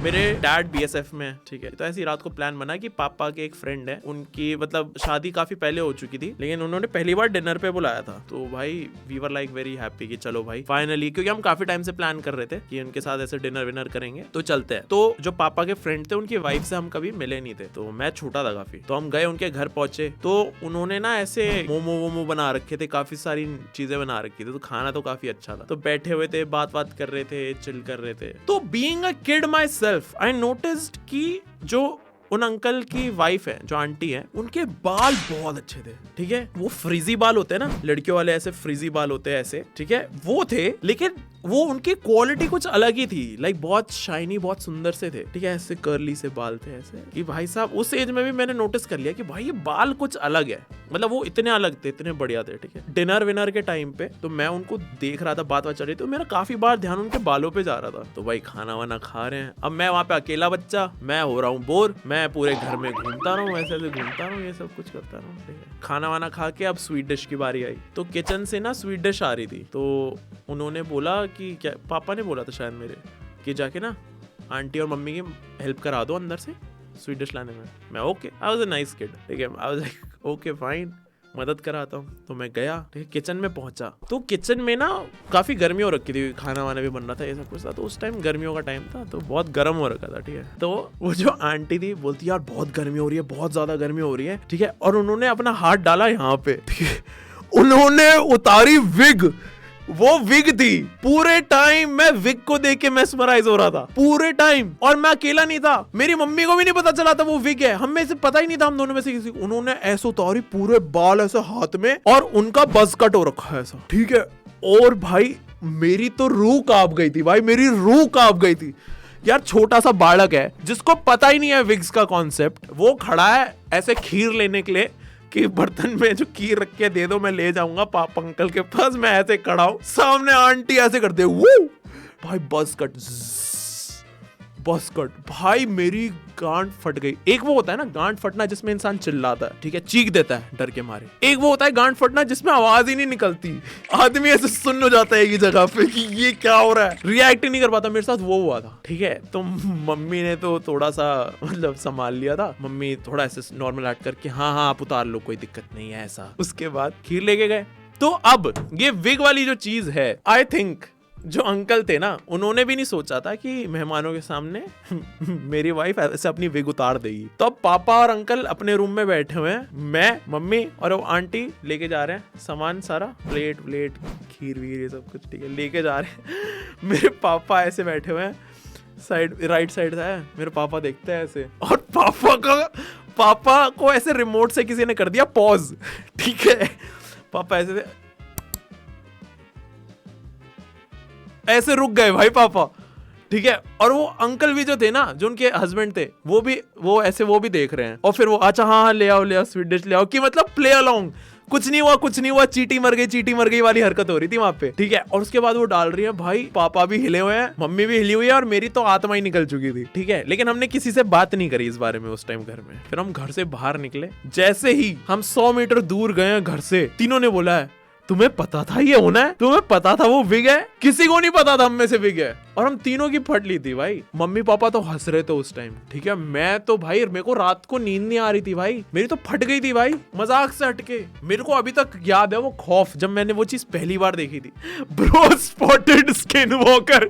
मेरे dad BSF में, ठीक है। तो ऐसी रात को प्लान बना कि पापा के एक फ्रेंड है, उनकी मतलब शादी काफी पहले हो चुकी थी, लेकिन उन्होंने पहली बार डिनर पे बुलाया था। तो भाई we were like very happy कि चलो भाई फाइनली, क्योंकि हम काफी टाइम से प्लान कर रहे थे कि उनके साथ ऐसे डिनर विनर करेंगे, तो चलते हैं। तो जो पापा के फ्रेंड थे उनकी वाइफ से हम कभी मिले नहीं थे, तो मैं छोटा था काफी। तो हम गए उनके घर पहुंचे, तो उन्होंने ना ऐसे मोमो वोमो बना रखे थे, काफी सारी चीजें बना रखी थी, तो खाना तो काफी अच्छा था। तो बैठे हुए थे, बात कर रहे थे, चिल कर रहे थे। तो being a kid my self I noticed कि जो उन अंकल की वाइफ है, जो आंटी है, उनके बाल बहुत अच्छे थे, ठीक है। वो फ्रीजी बाल होते हैं ना, लड़कियों वाले ऐसे फ्रीजी बाल होते हैं ऐसे, ठीक है, वो थे। लेकिन वो उनकी क्वालिटी कुछ अलग ही थी, लाइक बहुत शाइनी, बहुत सुंदर से थे, ठीक है। ऐसे कर्ली से बाल थे ऐसे कि भाई साहब, उस एज में भी मैंने नोटिस कर लिया कि भाई ये बाल कुछ अलग है, मतलब वो इतने अलग थे, इतने बढ़िया थे, ठीक है। डिनर विनर के टाइम पे तो मैं उनको देख रहा था, बात चल रही, तो मेरा काफी बार ध्यान उनके बालों पे जा रहा था। तो भाई खाना वाना खा रहे हैं, अब मैं वहां पे अकेला बच्चा, मैं हो रहा हूँ बोर, मैं पूरे घर में घूमता रहा हूँ, ऐसे घूमता रहा हूँ, ये सब कुछ करता रहा हूँ, ठीक है। खाना वाना खा के अब स्वीट डिश की बारी आई, तो किचन से ना स्वीट डिश आ रही थी। तो उन्होंने बोला कि क्या, पापा ने बोला था शायद मेरे, कि जाके ना आंटी और मम्मी की हेल्प करा दो अंदर से स्वीट डिश लाने में। मैं okay, I was a nice kid, ठीक है, I was like okay fine, मदद कराता हूँ। तो मैं गया, ठीक है, किचन में पहुंचा। तो किचन में ना काफी गर्मी हो रखी थी, खाना वाना भी बन रहा था, ये सब कुछ था। तो उस टाइम गर्मियों का टाइम था, तो बहुत गर्म हो रखा था, ठीक है। तो वो जो आंटी थी बोलती यार बहुत गर्मी हो रही है, बहुत ज्यादा गर्मी हो रही है, ठीक है। और उन्होंने अपना हाथ डाला यहाँ पे, ठीक है, उन्होंने उतारी विग, वो विग थी। पूरे टाइम मैं विग को देख के मेस्मराइज हो रहा था, पूरे टाइम। और मैं अकेला नहीं था, मेरी मम्मी को भी नहीं पता चला था वो विग है, हम में से पता ही नहीं था, हम दोनों में से किसी। उन्होंने ऐसे उतारी, पूरे बाल ऐसे हाथ में, और उनका बस कट हो रखा है ऐसा, ठीक है। और भाई मेरी तो रूह कांप गई थी, भाई मेरी रूह कांप गई थी यार। छोटा सा बालक है जिसको पता ही नहीं है विग्स का कॉन्सेप्ट, वो खड़ा है ऐसे खीर लेने के लिए कि बर्तन में जो खीर रख के दे दो, मैं ले जाऊंगा पापा अंकल के पास। मैं ऐसे खड़ा हूं, सामने आंटी ऐसे करते वो भाई बस कट, बस कट। भाई मेरी गांड फट गई। एक वो होता है ना गांड फटना जिसमें इंसान चिल्लाता है, ठीक है, चीख देता है डर के मारे। एक वो होता है गांड फटना जिसमें आवाज ही नहीं निकलती, आदमी ऐसे सुन्न हो जाता है एक ही जगह पे कि ये क्या हो रहा है, रिएक्ट ही नहीं कर पाता। मेरे साथ वो हुआ था, ठीक है। तो मम्मी ने तो थोड़ा सा मतलब संभाल लिया था, मम्मी थोड़ा ऐसे नॉर्मल एक्ट करके हाँ हाँ आप उतार लो, कोई दिक्कत नहीं है ऐसा। उसके बाद खीर लेके गए। तो अब ये विग वाली जो चीज है, आई थिंक जो अंकल थे ना, उन्होंने भी नहीं सोचा था कि मेहमानों के सामने मेरी वाइफ ऐसे अपनी विग उतार देगी। तो अब पापा और अंकल अपने रूम में बैठे हुए हैं, मैं, मम्मी और वो आंटी लेके जा रहे हैं सामान सारा, प्लेट व्लेट, खीर वीर, ये सब कुछ, ठीक है, लेके जा रहे हैं। मेरे पापा ऐसे बैठे हुए हैं, साइड राइट साइड है, मेरे पापा देखते हैं ऐसे, और पापा को ऐसे रिमोट से किसी ने कर दिया पॉज, ठीक है। पापा ऐसे रुक गए भाई पापा, ठीक है। और वो अंकल भी जो थे ना, जो उनके हस्बैंड थे, वो भी देख रहे हैं। और फिर वो अच्छा हाँ ले आओ स्वीट डिश ले आओ, कि मतलब प्ले अलोंग, कुछ नहीं हुआ, चीटी मर गई वाली हरकत हो रही थी वहां पे, ठीक है। और उसके बाद वो डाल रही है, भाई पापा भी हिले हुए हैं, मम्मी भी हिली हुई है, और मेरी तो आत्मा ही निकल चुकी थी, ठीक है। लेकिन हमने किसी से बात नहीं करी इस बारे में उस टाइम घर में। फिर हम घर से बाहर निकले, जैसे ही हम 100 मीटर दूर गए हैं घर से, तीनों ने बोला है तुम्हें पता था ये होना है, तुम्हें पता था वो विग है? किसी को नहीं पता था हम में से विग है। और हम तीनों की फट ली थी भाई। मम्मी पापा तो हंस रहे थे उस टाइम, ठीक है। मैं तो भाई, मेरे को रात को नींद नहीं आ रही थी भाई, मेरी तो फट गई थी भाई, मजाक से हटके। मेरे को अभी तक याद है वो खौफ, जब मैंने वो चीज पहली बार देखी थी। Bro spotted skin walker.